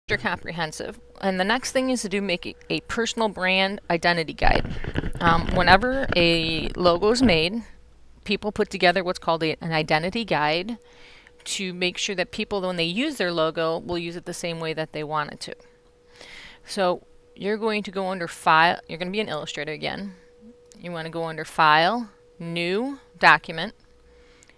comprehensive. And the next thing is to make a personal brand identity guide. Whenever a logo is made, people put together what's called an identity guide to make sure that people, when they use their logo, will use it the same way that they want it to. So you're going to go under File. You're going to be an illustrator again. You want to go under File, New, Document.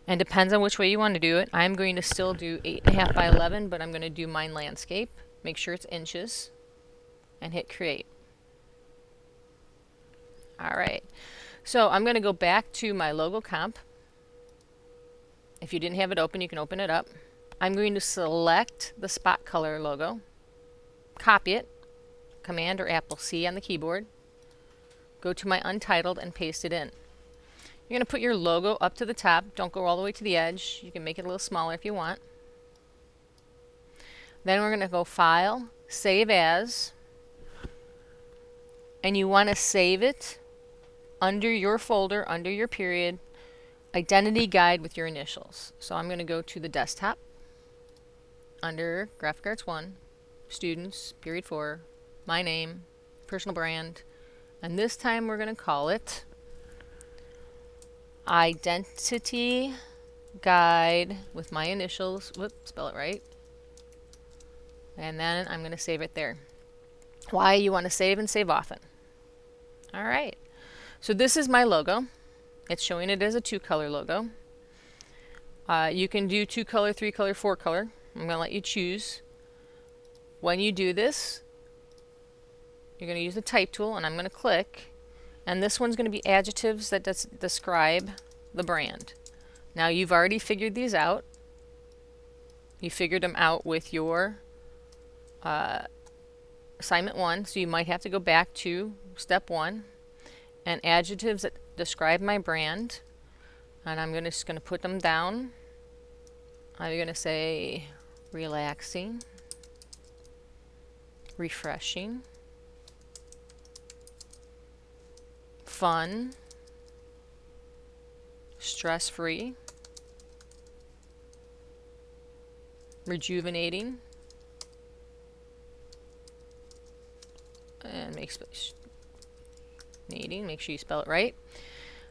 And depends on which way you want to do it. I'm going to still do 8.5 by 11, but I'm going to do mine landscape. Make sure it's inches and hit create. Alright, so I'm going to go back to my logo comp. If you didn't have it open, you can open it up. I'm going to select the spot color logo, copy it, Command or Apple C on the keyboard, go to my untitled and paste it in. You're going to put your logo up to the top. Don't go all the way to the edge. You can make it a little smaller if you want. Then we're going to go File, Save As, and you want to save it under your folder, under your period, Identity Guide with your initials. So I'm going to go to the desktop, under Graphic Arts 1, Students, Period 4, My Name, Personal Brand, and this time we're going to call it Identity Guide with my initials. Whoop, spell it right. And then I'm going to save it there. Why you want to save and save often. Alright, so this is my logo. It's showing it as a 2-color logo. You can do 2-color, 3-color, 4-color. I'm going to let you choose. When you do this, you're going to use the type tool, and I'm going to click. And this one's going to be adjectives that describe the brand. Now you've already figured these out. You figured them out with your assignment 1, so you might have to go back to step 1 and adjectives that describe my brand, and I'm just going to put them down. I'm going to say relaxing, refreshing, fun, stress-free, rejuvenating, and make sure you spell it right.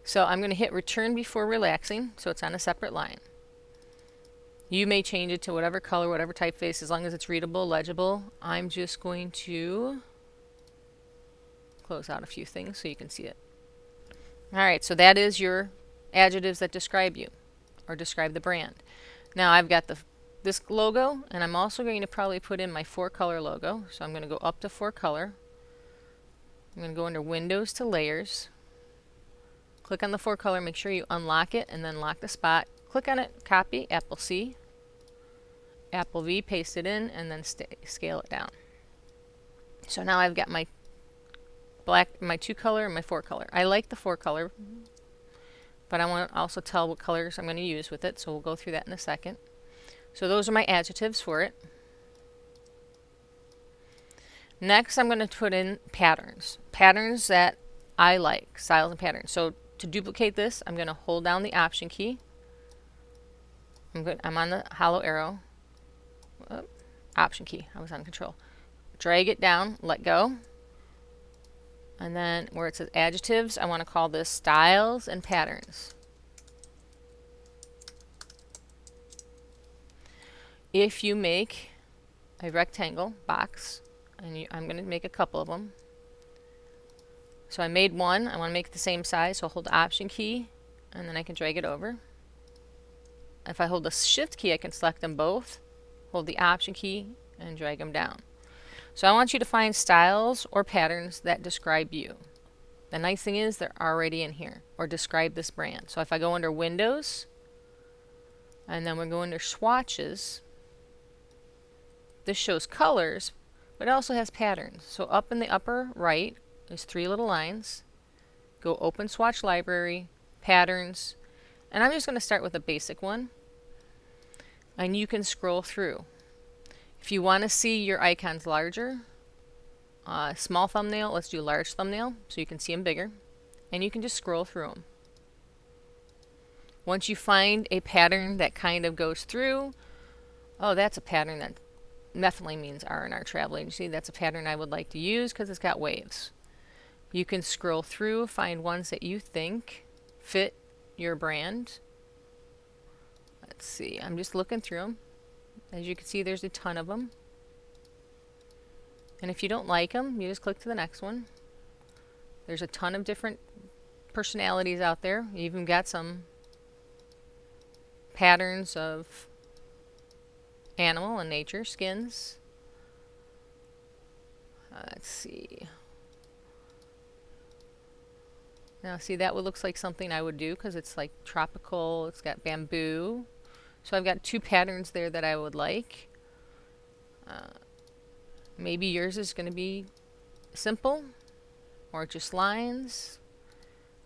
So I'm going to hit return before relaxing, so it's on a separate line. You may change it to whatever color, whatever typeface, as long as it's readable, legible. I'm just going to close out a few things so you can see it. Alright, so that is your adjectives that describe you, or describe the brand. Now I've got this logo, and I'm also going to probably put in my 4-color logo. So I'm going to go up to 4-color. I'm going to go under Windows to Layers. Click on the 4-color, make sure you unlock it, and then lock the spot. Click on it, copy, Apple C, Apple V, paste it in, and then scale it down. So now I've got my black, my 2-color, and my 4-color. I like the 4-color, but I want to also tell what colors I'm going to use with it, so we'll go through that in a second. So those are my adjectives for it. Next, I'm going to put in patterns. Patterns that I like, styles and patterns. So to duplicate this, I'm going to hold down the Option key. I'm on the hollow arrow. Option key. I was on Control. Drag it down, let go. And then where it says adjectives, I want to call this styles and patterns. If you make a rectangle box, and I'm going to make a couple of them. So I made one. I want to make it the same size, so hold the Option key, and then I can drag it over. If I hold the Shift key, I can select them both, hold the Option key, and drag them down. So I want you to find styles or patterns that describe you. The nice thing is they're already in here, or describe this brand. So if I go under Windows, and then we go under Swatches, this shows colors, but it also has patterns. So up in the upper right, there's 3 little lines. Go Open Swatch Library, Patterns, and I'm just going to start with a basic one. And you can scroll through. If you want to see your icons larger, small thumbnail, let's do large thumbnail so you can see them bigger. And you can just scroll through them. Once you find a pattern that kind of goes through, oh, that's a pattern that definitely means R&R Travel Agency. That's a pattern I would like to use because it's got waves. You can scroll through, find ones that you think fit your brand. Let's see, I'm just looking through them. As you can see, there's a ton of them. And if you don't like them, you just click to the next one. There's a ton of different personalities out there. You even got some patterns of animal and nature skins. Let's see. Now see, that looks like something I would do because it's like tropical. It's got bamboo. So I've got two patterns there that I would like. Maybe yours is going to be simple or just lines.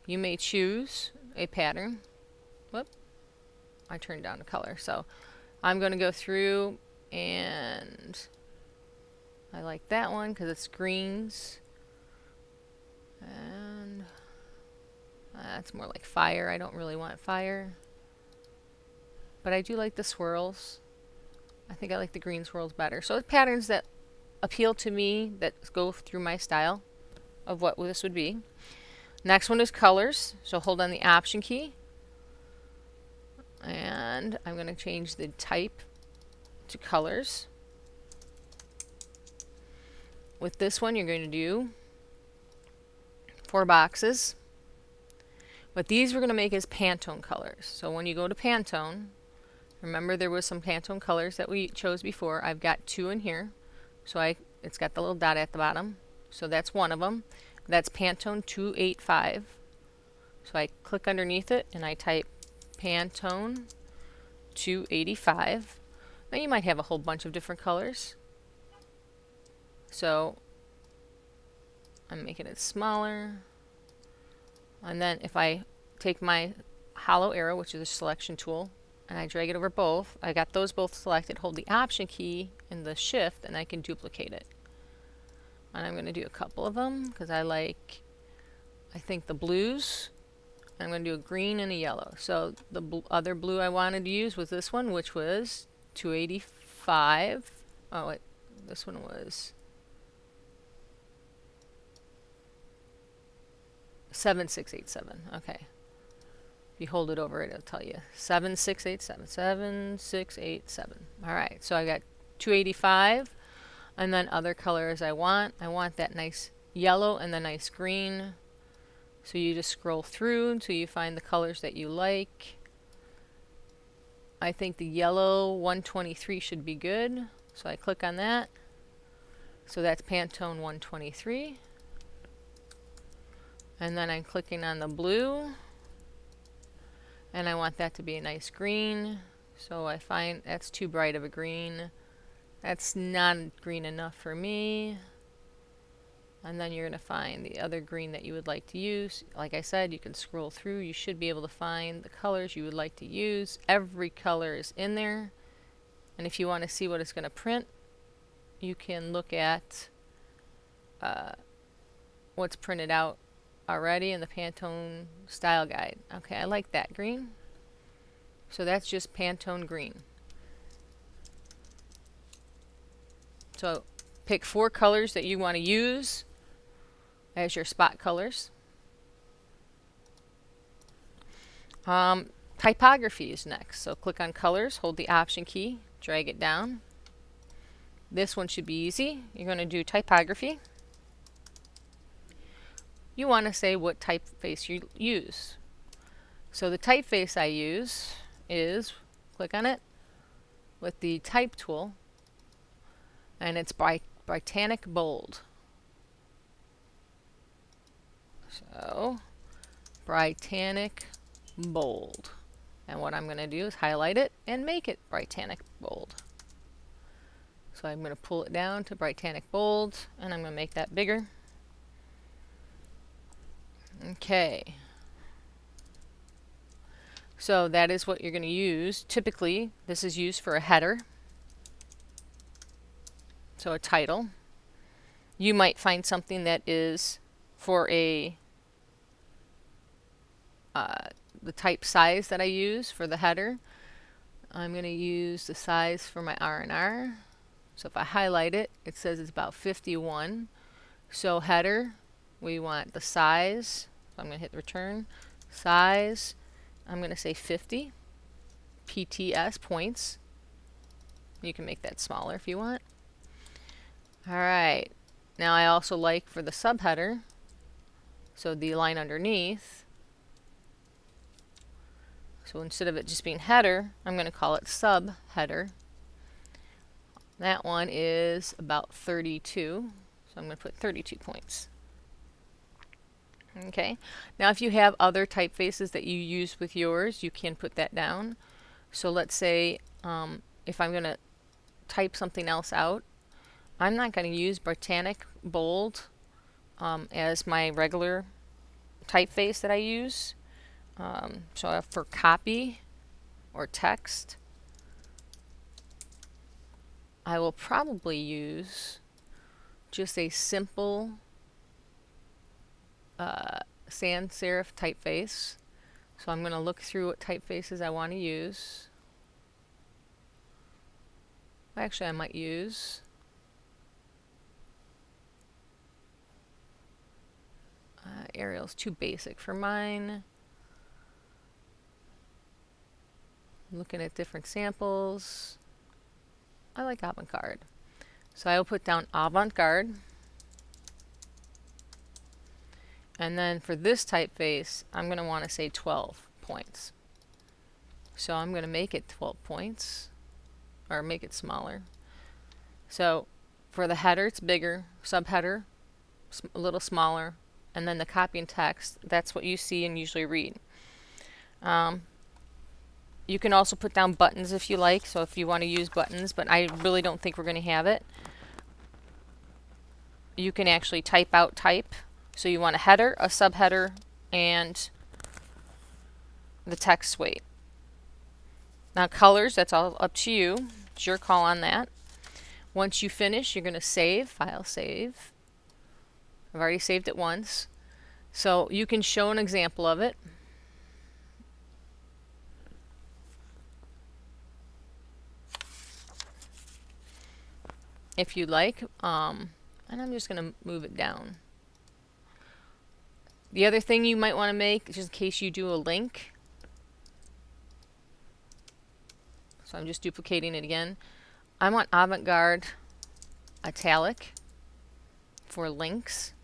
You may choose a pattern. Whoop. I turned down the color. So I'm going to go through, and I like that one because it's greens. And that's more like fire. I don't really want fire. But I do like the swirls. I think I like the green swirls better. So patterns that appeal to me, that go through my style of what this would be. Next one is colors. So hold on the Option key. And I'm going to change the type to colors. With this one, you're going to do 4 boxes. What these we're going to make is Pantone colors. So when you go to Pantone, remember there was some Pantone colors that we chose before. I've got 2 in here. So it's got the little dot at the bottom. So that's one of them. That's Pantone 285. So I click underneath it and I type Pantone 285. Now you might have a whole bunch of different colors. So I'm making it smaller. And then if I take my hollow arrow, which is a selection tool, and I drag it over both, I got those both selected, hold the Option key and the Shift, and I can duplicate it. And I'm going to do a couple of them because I think the blues. I'm going to do a green and a yellow. So the other blue I wanted to use was this one, which was 285. Oh wait, this one was 7687. Okay. If you hold it over it, it'll tell you 7687. 7687. All right. So I got 285, and then other colors I want. I want that nice yellow and the nice green. So you just scroll through until you find the colors that you like. I think the yellow 123 should be good. So I click on that. So that's Pantone 123. And then I'm clicking on the blue. And I want that to be a nice green. So I find that's too bright of a green. That's not green enough for me. And then you're going to find the other green that you would like to use. Like I said, you can scroll through. You should be able to find the colors you would like to use. Every color is in there. And if you want to see what it's going to print, you can look at what's printed out already in the Pantone style guide. Okay, I like that green. So that's just Pantone green. So pick 4 colors that you want to use as your spot colors. Typography is next. So click on colors, hold the Option key, drag it down. This one should be easy. You're going to do typography. You want to say what typeface you use. So the typeface I use is, click on it with the type tool, and it's Britannic Bold. So Britannic Bold. And what I'm going to do is highlight it and make it Britannic Bold. So I'm going to pull it down to Britannic Bold, and I'm going to make that bigger. Okay. So that is what you're going to use. Typically, this is used for a header. So a title. You might find something that is for a the type size that I use for the header. I'm going to use the size for my R&R. So if I highlight it, it says it's about 51. So header, we want the size. So I'm going to hit return. Size, I'm going to say 50. PTS, points. You can make that smaller if you want. Alright, now I also like for the subheader, so the line underneath, so instead of it just being header, I'm going to call it subheader. That one is about 32, so I'm going to put 32 points. Okay, now if you have other typefaces that you use with yours, you can put that down. So let's say if I'm going to type something else out, I'm not going to use Britannic Bold as my regular typeface that I use. So for copy or text, I will probably use just a simple sans serif typeface. So I'm going to look through what typefaces I want to use. Actually, I might use Arial's too basic for mine. I'm looking at different samples. I like avant-garde. So I will put down avant-garde. And then for this typeface, I'm going to want to say 12 points. So I'm going to make it 12 points, or make it smaller. So for the header, it's bigger. Subheader, a little smaller. And then the copy and text, that's what you see and usually read. You can also put down buttons if you like, so if you want to use buttons, but I really don't think we're going to have it. You can actually type out type. So you want a header, a subheader, and the text weight. Now colors, that's all up to you. It's your call on that. Once you finish, you're going to save, file save. I've already saved it once. So you can show an example of it. If you'd like, and I'm just going to move it down. The other thing you might want to make, just in case you do a link, so I'm just duplicating it again. I want avant-garde italic for links.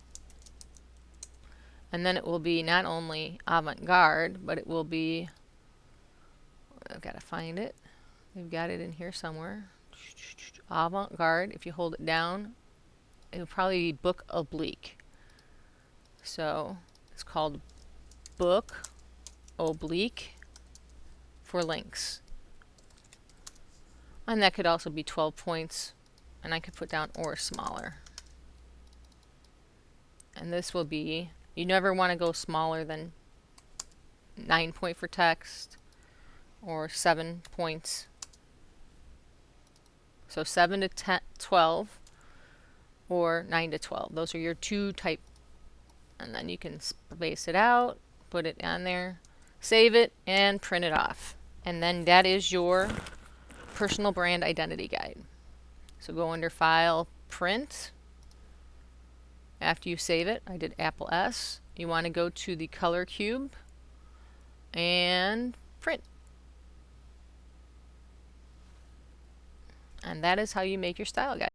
And then it will be not only avant-garde, but it will be, I've got to find it. We've got it in here somewhere. Avant-garde, if you hold it down, it'll probably be book oblique. So it's called book oblique for links. And that could also be 12 points, and I could put down or smaller. And this will be, you never want to go smaller than 9 point for text or 7 points. So 7 to 10, 12 or 9 to 12. Those are your two type. And then you can space it out, put it on there, save it, and print it off. And then that is your personal brand identity guide. So go under File, Print. After you save it, I did Apple S. You want to go to the color cube and print. And that is how you make your style guide.